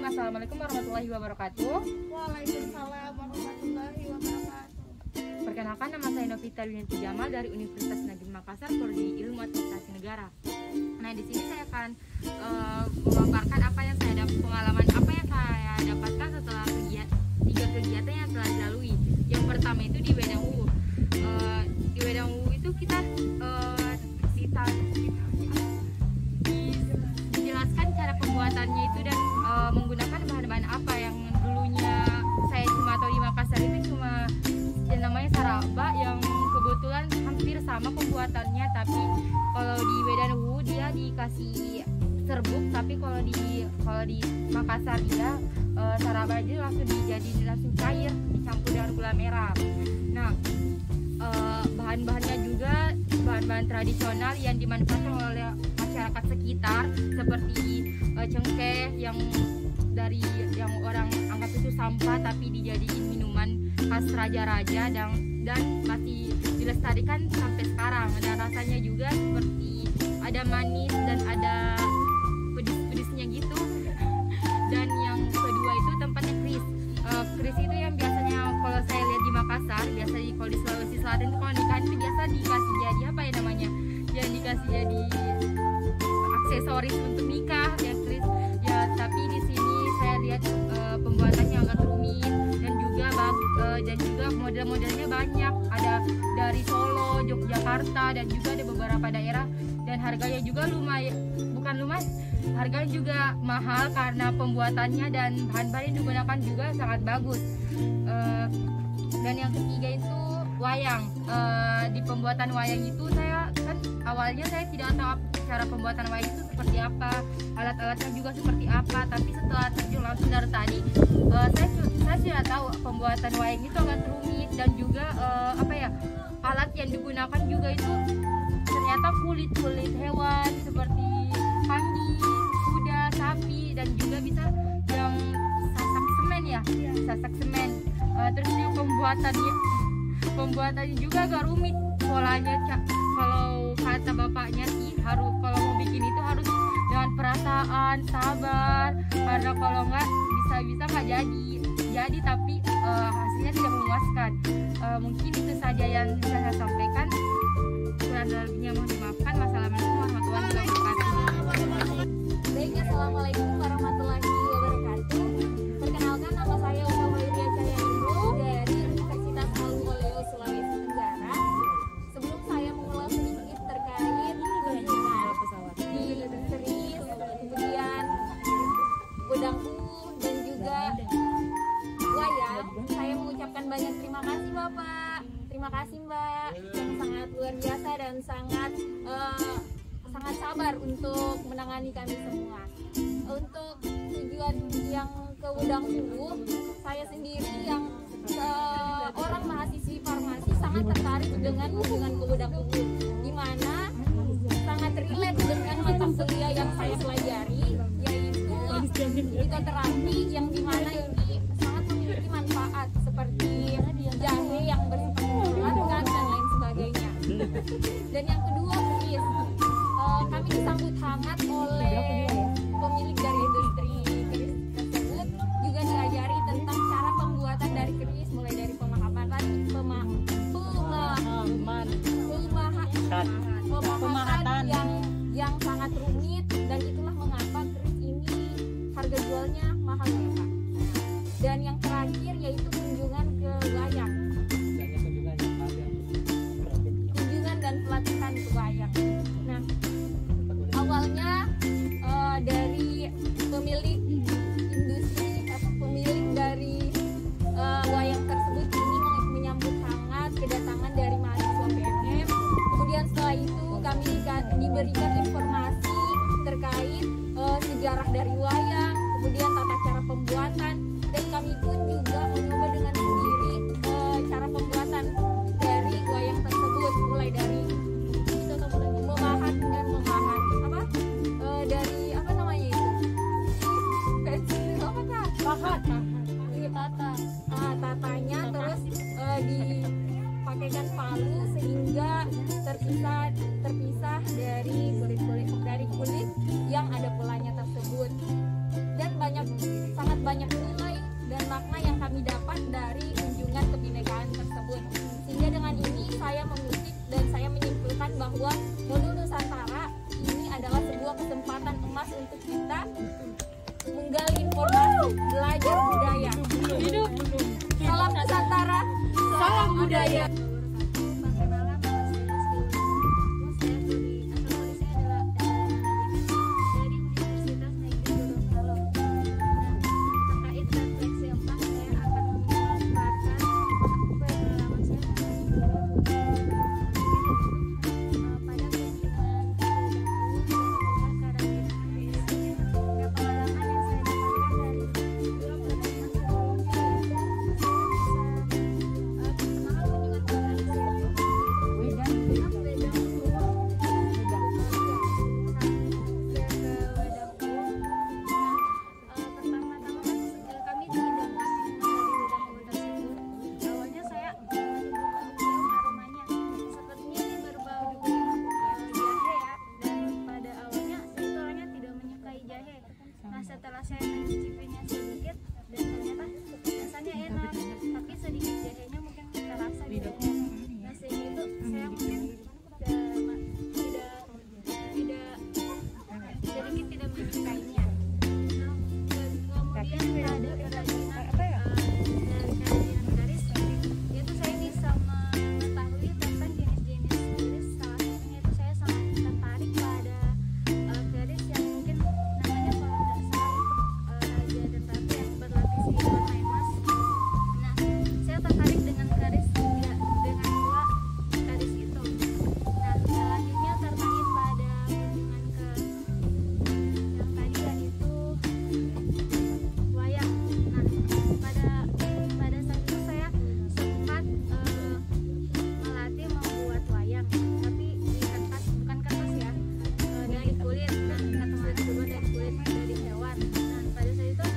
Assalamualaikum warahmatullahi wabarakatuh. Waalaikumsalam warahmatullahi wabarakatuh. Perkenalkan, nama saya Novita Winanti Jamal dari Universitas Negeri Makassar, Prodi Ilmu Administrasi Negara. Nah, di sini saya akan memaparkan pengalaman apa yang saya dapatkan setelah tiga kegiatan yang telah dilalui. Yang pertama itu di Wedang Wungu. Di Wedang Wungu itu kita dijelaskan cara pembuatannya itu dan menggunakan bahan-bahan apa yang dulunya saya cuma tahu di Makassar itu cuma yang namanya saraba yang kebetulan hampir sama pembuatannya, tapi kalau di Wedang Wungu dia dikasih serbuk, tapi kalau di Makassar dia saraba aja langsung langsung cair dicampur dengan gula merah. Nah, bahan-bahannya juga bahan-bahan tradisional yang dimanfaatkan oleh masyarakat sekitar seperti cengkeh yang orang anggap itu sampah tapi dijadiin minuman khas raja-raja dan masih dilestarikan sampai sekarang, dan rasanya juga seperti ada manis dan ada pedis-pedisnya gitu. Dan yang kedua itu tempatnya keris. Keris itu yang biasanya kalau saya lihat di Makassar, kalau di Sulawesi Selatan itu kalau nikahan itu biasa dikasih jadi apa ya namanya, yang dikasih jadi aksesoris untuk nikah ya keris ya. Tapi di sini saya lihat pembuatannya agak rumit dan juga model-modelnya banyak, ada dari Solo, Yogyakarta, dan juga ada beberapa daerah, dan harganya juga harganya juga mahal karena pembuatannya dan bahan-bahan yang digunakan juga sangat bagus. Dan yang ketiga itu wayang. Di pembuatan wayang itu awalnya saya tidak tahu cara pembuatan wayang itu seperti apa, alat-alatnya juga seperti apa, tapi setelah terjun langsung dari tadi saya sudah tahu pembuatan wayang itu agak rumit, dan juga alat yang digunakan juga itu ternyata kulit hewan seperti kambing, kuda, sapi, dan juga bisa yang sasak semen. Terus juga pembuatannya juga agak rumit polanya. Kalau kata bapaknya sih kalau mau bikin itu harus dengan perasaan, sabar, karena kalau nggak bisa nggak jadi tapi hasilnya tidak memuaskan. Mungkin itu saja yang bisa saya sampaikan, kurang lebihnya mohon dimaafkan. Wassalamualaikum warahmatullahi wabarakatuh. Baik, assalamualaikum warahmatullahi wabarakatuh. Perkenalkan, nama saya Ula Hoiria Cahyaindro dari Universitas Alumoleo Sulawesi Tenggara. Sebelum saya mengulas sedikit terkait kunjungan di keris, kemudian Wedangwu dan juga wayang, saya mengucapkan banyak terima kasih Bapak, terima kasih Mbak, yang sangat luar biasa dan sangat sabar untuk menangani kami semua. Untuk tujuan yang ke Wedangwu, saya sendiri yang seorang mahasiswi farmasi sangat tertarik dengan hubungan ke Wedangwu, di mana sangat relate dengan mata kuliah yang saya pelajari, yaitu fitoterapi, yang dimana ini sangat memiliki manfaat seperti jahe yang bersifat menguatkan dan lain sebagainya. Dan yang kedua, keris. Kami disambut hangat oleh pemilik dari industri keris tersebut, juga diajari tentang cara pembuatan dari keris, mulai dari pemahaman yang sangat rumit, dan itulah mengapa keris ini harga jualnya mahal ya Pak. Dan yang terakhir yaitu kunjungan ke wayang, kunjungan dan pelatihan ke wayang. Nah, awalnya dari pemilik industri pemilik dari wayang tersebut ini menyambut hangat kedatangan dari mahasiswa PNM. Kemudian setelah itu kami diberikan informasi terkait sejarah dari wayang, kemudian tata cara pembuatan, dan kami pun juga mencoba dengan sendiri cara pembuatan dari wayang tersebut, mulai dari tatanya, terus dipakaikan palu sehingga terpisah dari kulit yang ada polanya tersebut. Dan banyak banyak nilai dan makna yang kami dapat dari kunjungan kebinekaan tersebut. Sehingga dengan ini saya mengutip dan saya menyimpulkan bahwa Modul Nusantara ini adalah sebuah kesempatan emas untuk kita menggali informasi, belajar budaya. Hidup. Salam Nusantara, salam budaya. Setelah saya mencicipinya sedikit dan ternyata rasanya enak, tapi sedikit jahenya mungkin terasa gitu. Nah sehingga itu saya mungkin sedikit tidak menyukainya. Kemudian ada kerajinan garis, yaitu saya bisa mengetahui tentang jenis-jenis garis. Salah satunya itu saya sangat tertarik pada garis yang mungkin namanya kalau tidak salah raja dan ratu yang berlapis di warna emas. Nah, saya tertarik dengan garis dengan dua garis itu. Nah, selanjutnya terkait pada kunjungan ke yang tadi yaitu wayang. Nah, pada saat itu saya sempat melatih membuat wayang, tapi di kertas, bukan kertas ya, dari kulit. Nah, kata kedua dari kulit dari hewan. Nah, pada saat itu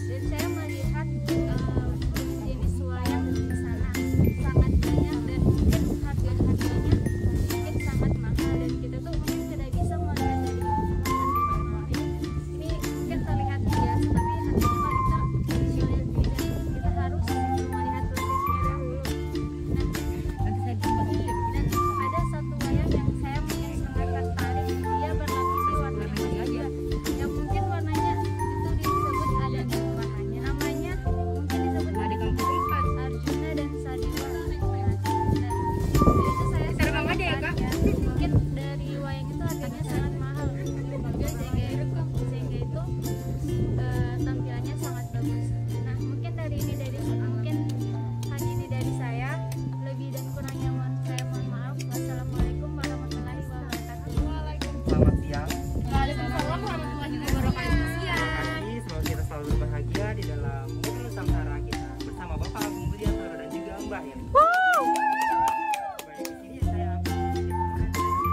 dan saya melihat jenis wayang di sana sangat banyak dan mungkin harga-harganya mungkin sangat mahal dan kita tuh mungkin tidak bisa melihat dari harganya. Ini mungkin terlihat biasa tapi harganya kita harus melihat prosesnya dahulu. Dan ada satu wayang yang saya mungkin sangat tertarik, dia berlapisi warna emas juga, yang mungkin warnanya itu disebut ada di bahannya, namanya mungkin disebut Arjuna dan Sadiwa. Itu saya sangat tertarik, mungkin dari wayang itu harganya sangat mahal juga sehingga itu tampilannya sangat bagus. Nah mungkin mungkin hanya ini dari saya, lebih dan kurangnya saya mohon maaf. Wassalamualaikum warahmatullahi wabarakatuh. Selamat siang. Waalaikumsalam warahmatullahi wabarakatuh. Semoga kita selalu berbahagia di dalam Modul Nusantara kita bersama Bapak Agung Budiantoro dan juga Mbak Yen. Baik, di sini saya akan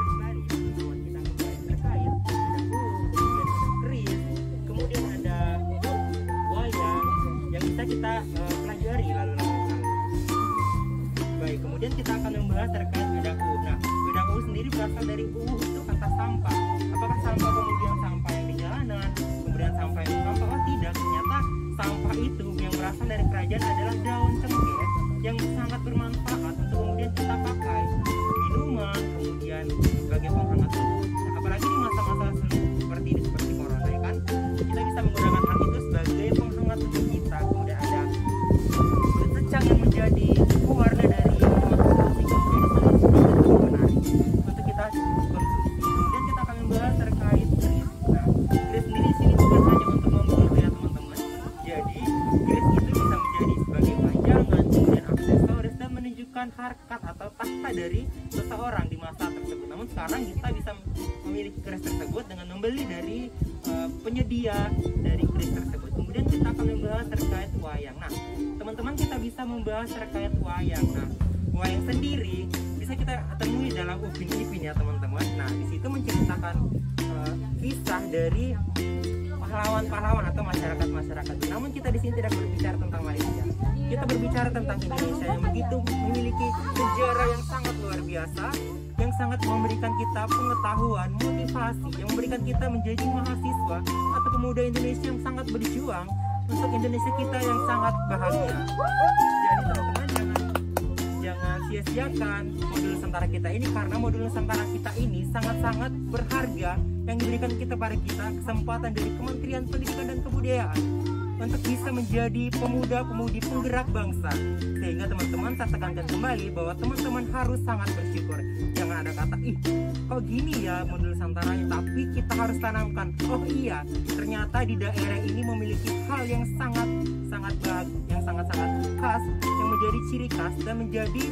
kembali teman kita kembali terkait kemudian ada keris, kemudian ada wayang yang bisa kita pelajari lalu lalang. Baik, kemudian kita akan membahas terkait bedaku. Nah, bedaku sendiri berasal dari itu kata sampah. Apakah sampah kemudian sampah yang di jalanan, kemudian sampah yang di sampah? Oh tidak, ternyata sampah itu yang berasal dari kerajaan adalah daun cengkeh yang sangat bermanfaat untuk kemudian kita pakai minuman, kemudian sebagai penghangat tubuh. Nah, apalagi di masa-masa seperti ini, seperti corona ya kan, kita bisa menggunakan hal itu sebagai penghangat tubuh kita. Kemudian ada kulit secang yang menjadi pewarna dari minuman sehingga menjadi menarik untuk kita konsumsi. Kemudian kita akan membahas terkait keris. Nah, keris sendiri di sini bukan hanya untuk memburu ya teman-teman. Jadi keris itu bisa menjadi sebagai panjangan, kemudian aksesoris dan menunjukkan harkat atau tahta dari seseorang di masa tersebut. Namun sekarang kita bisa memiliki keris tersebut dengan membeli dari penyedia dari keris tersebut. Kemudian kita akan membahas terkait wayang. Nah, teman-teman kita bisa membahas terkait wayang. Nah, wayang sendiri bisa kita temui dalam Upin Ipin ya teman-teman. Nah, di situ menceritakan kisah dari pahlawan-pahlawan atau masyarakat-masyarakat. Namun kita di sini tidak berbicara tentang Malaysia. Kita berbicara tentang Indonesia yang begitu memiliki sejarah yang sangat luar biasa, yang sangat memberikan kita pengetahuan, motivasi, yang memberikan kita menjadi mahasiswa atau pemuda Indonesia yang sangat berjuang untuk Indonesia kita yang sangat bahagia. Jadi teman-teman jangan sia-siakan modul Nusantara kita ini, karena modul Nusantara kita ini sangat-sangat berharga yang diberikan pada kita kesempatan dari Kementerian Pendidikan dan Kebudayaan untuk bisa menjadi pemuda-pemudi penggerak bangsa. Sehingga teman-teman saya tekankan kembali bahwa teman-teman harus sangat bersyukur. Jangan ada kata, ih kok gini ya modul Nusantaranya, tapi kita harus tanamkan, oh iya ternyata di daerah ini memiliki hal yang sangat-sangat bagus, yang sangat-sangat khas, yang menjadi ciri khas dan menjadi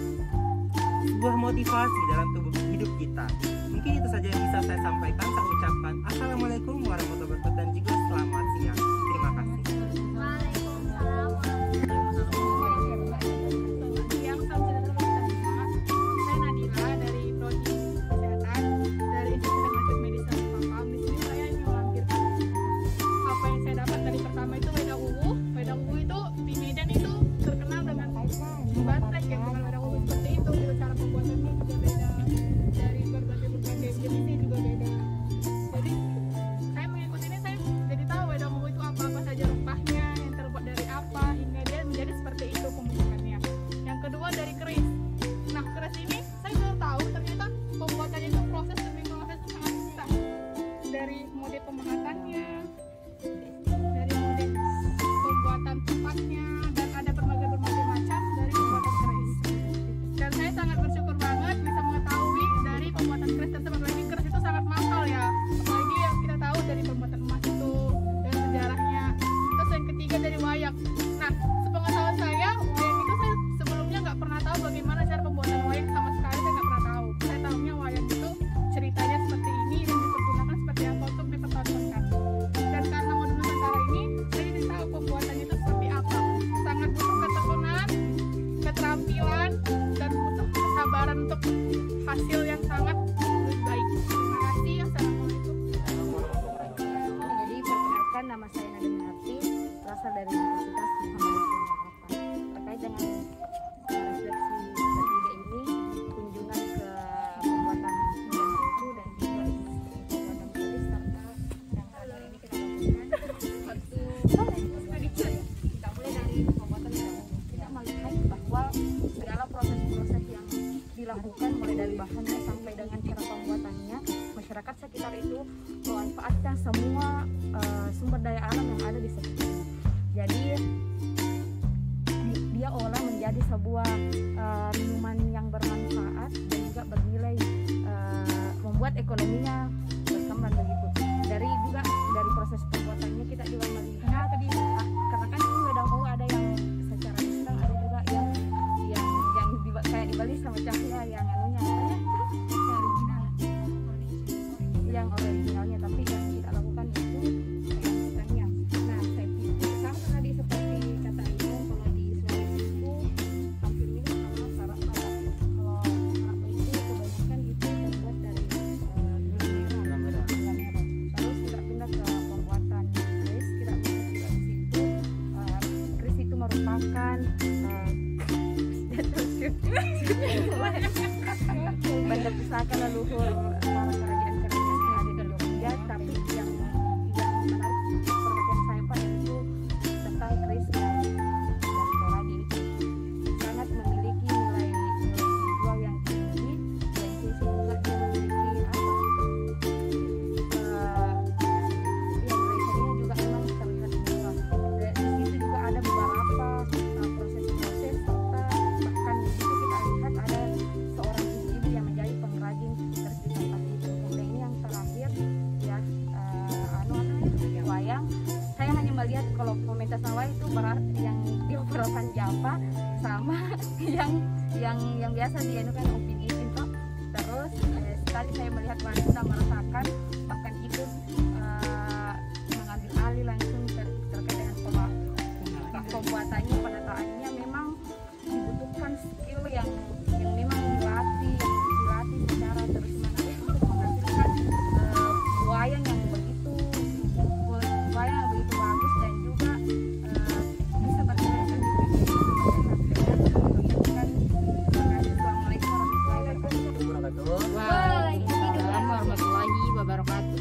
sebuah motivasi dalam tubuh hidup kita. Mungkin itu saja yang bisa saya sampaikan. Saya ucapkan assalamualaikum warahmatullahi wabarakatuh dan juga selamat siang. Terima kasih. Saya Nadila dari Prodi Kesehatan dari Institut Teknologi Medis dan Farmam. Di sini saya melampirkan apa yang saya dapat. Dari pertama itu wedang ungu. Wedang ungu itu di Medan itu terkenal dengan batik yang bukan wedang ungu seperti itu. Gitu, cara pembuatannya juga beda, dari berbagai jenisnya juga beda. Jadi saya mengikuti ini, saya jadi tahu wedang ungu itu apa saja rempahnya, yang terbuat dari apa, hingga dia menjadi seperti itu pembuatannya. Yang kedua dari keris. Nah, keris ini saya baru tahu ternyata pembuatannya itu proses demi proses sangat susah. Dari mode pembahasannya, dari mode pembuatan tempatnya, dan ada berbagai macam dari pembuatan keris. Dan saya sangat bersyukur banget bisa mengetahui dari pembuatan keris tersebut. Apalagi keris itu sangat mahal ya. Apalagi yang kita tahu dari pembuatan emas itu dan sejarahnya. Terus yang ketiga dari wayang. Nah, sepengetahuan saya, wayang itu saya sebelumnya nggak pernah tahu bagaimana cara pembuatan wayang, sama sekali saya nggak pernah tahu. Saya tahunya wayang itu ceritanya seperti ini dan dipergunakan seperti apa untuk dipertontonkan. Dan karena modul Nusantara ini, saya jadi tahu pembuatannya itu seperti apa. Sangat butuh ketekunan, keterampilan, dan butuh kesabaran untuk hasil yang sangat baik. Terima kasih. Assalamualaikum. Jadi perkenalkan, nama saya Nadia Minarti, berasal dari Universitas Muhammadiyah Jakarta. Terkait dengan refleksi ketiga ini, kunjungan ke pembuatan wedang ungu dan juga pembuatan keris, serta yang terakhir ini kita lakukan waktu kita mulai dari pembuatan wedang ungu. Kita melihat bahwa segala proses-proses yang dilakukan mulai dari bahannya sampai dengan cara pembuatannya, masyarakat sekitar itu memanfaatkan semua sumber daya alam yang ada di sekitar. Jadi dia olah menjadi sebuah minuman yang bermanfaat dan juga bernilai, membuat ekonominya berkembang begitu. Dari proses pembuatannya kita juga melihat karena kan ini wedang ungu ada yang secara instan, ada juga yang kayak dibalik sama cahaya yang anunya yang originalnya, tapi yang kita lakukan itu yang instannya. Nah, saya pikir sama tadi seperti kata Ibu, kalau di Sulawesi itu hampir mirip sama sarap pada. Kalau sarap itu kebanyakan itu terbuat dari gula merah. Terus kita pindah ke pembuatan keris. Kita melihat juga di situ keris itu merupakan benda pusaka leluhur para kerajaan-kerajaan yang ada di Indonesia. Tapi yang menarik perhatian saya pada itu tentang keris dari Toraja itu sangat memiliki nilai jual yang tinggi, dan sisi juga dia memiliki nilai juga memang terlihat murah. Dan di situ juga ada beberapa proses-proses, serta bahkan di situ kita lihat ada seorang ibu yang menjadi pengrajin keris di tempat itu. Kemudian ini yang terakhir ya, wayang. Saya hanya melihat kalau komentar sawah itu yang di Purwokan Java sama yang biasa di kan opini itu. Terus sekali saya melihat wanita merasakan, bahkan ikut mengambil alih langsung terkait dengan pembuatannya, penataannya. Memang dibutuhkan skill yang memang dilatih secara terus-menerus untuk menghasilkan wayang yang begitu bagus, dan juga bisa berkaitan di Assalamualaikum warahmatullahi wabarakatuh. Waalaikumsalam warahmatullahi wabarakatuh.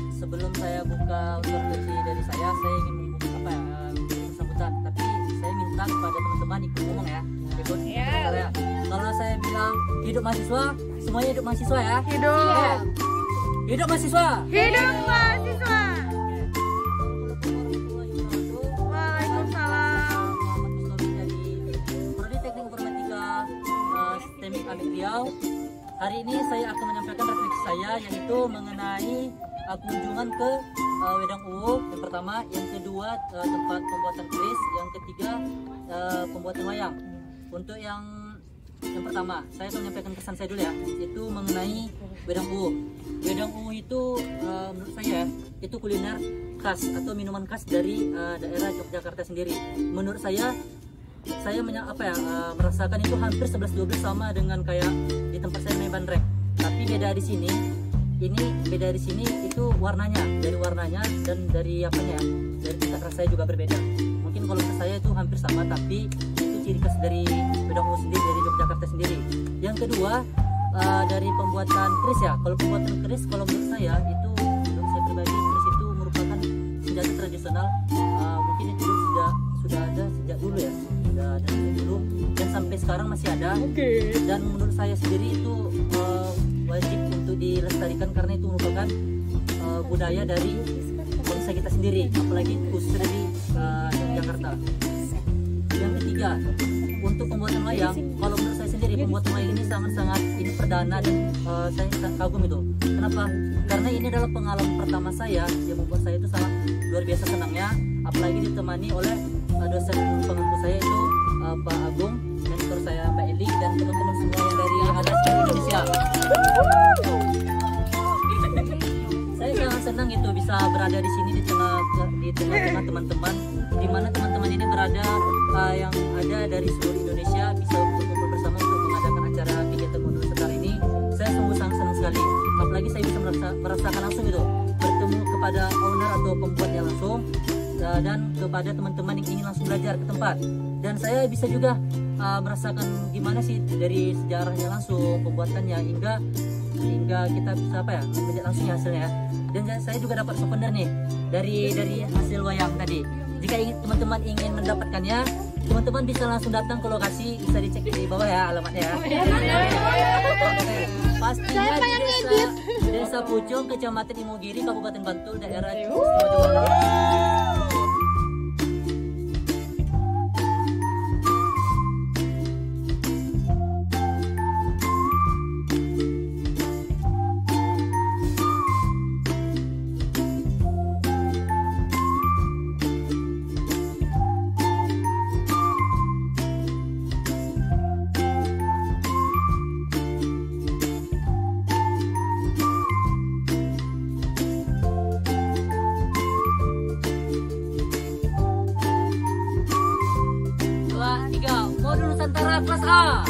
hidup mahasiswa, semuanya hidup mahasiswa ya. Hidup. Hidup mahasiswa. Hidup mahasiswa. Waalaikumsalam. Muhammad Mustofi dari Prodi Teknik Informatika Sistemik Amik Riau. Hari ini saya akan menyampaikan refleksi saya, yaitu mengenai kunjungan ke Wedang Uwu yang pertama, yang kedua tempat pembuatan keris, yang ketiga pembuatan wayang. Untuk yang pertama, saya akan menyampaikan kesan saya dulu ya, yaitu mengenai Wedang Uwu. Wedang Uwu itu menurut saya itu kuliner khas atau minuman khas dari daerah Yogyakarta sendiri. Menurut saya merasakan itu hampir 11-12 sama dengan kayak di tempat saya main bandrek. Tapi beda di sini itu warnanya, dari warnanya dan dari dari tingkat rasanya juga berbeda. Mungkin kalau menurut saya itu hampir sama, tapi itu ciri khas dari Wedang Uwu sendiri, dari Yogyakarta sendiri. Yang kedua dari pembuatan keris ya. Kalau pembuatan keris, kalau menurut saya pribadi, keris itu merupakan senjata tradisional. Mungkin itu sudah ada sejak dulu ya, sudah ada sejak dulu dan sampai sekarang masih ada. Dan menurut saya sendiri itu wajib untuk dilestarikan karena itu merupakan budaya dari bangsa kita sendiri, apalagi khusus di Jakarta. Yang ketiga, untuk pembuatan wayang, kalau menurut saya sendiri pembuatan wayang ini sangat-sangat ini perdana dan saya sangat kagum itu. Kenapa? Karena ini adalah pengalaman pertama saya yang membuat saya itu sangat luar biasa senangnya, apalagi ditemani oleh dosen pengampu saya itu Pak Agung, mentor saya Mbak Eli, dan teman-teman semua yang dari ada seluruh Indonesia. Saya sangat senang itu bisa berada di sini di tengah-tengah teman-teman, di mana teman-teman ini berada yang ada dari seluruh Indonesia, bisa berkumpul bersama untuk mengadakan acara kegiatan Modul Sekar ini. Saya sungguh sangat senang sekali, apalagi saya bisa merasakan langsung itu, bertemu kepada owner atau pembuatnya langsung, dan kepada teman-teman yang ingin langsung belajar ke tempat. Dan saya bisa juga merasakan gimana sih dari sejarahnya langsung, pembuatannya, hingga kita bisa melihat langsung hasilnya. Dan saya juga dapat souvenir nih dari hasil wayang tadi. Jika teman-teman ingin mendapatkannya, teman-teman bisa langsung datang ke lokasi, bisa dicek di bawah ya alamatnya ya. Pastinya di Desa Pucung, Kecamatan Imogiri, Kabupaten Bantul, daerah Istimewa Yogyakarta. Modul Nusantara kelas A.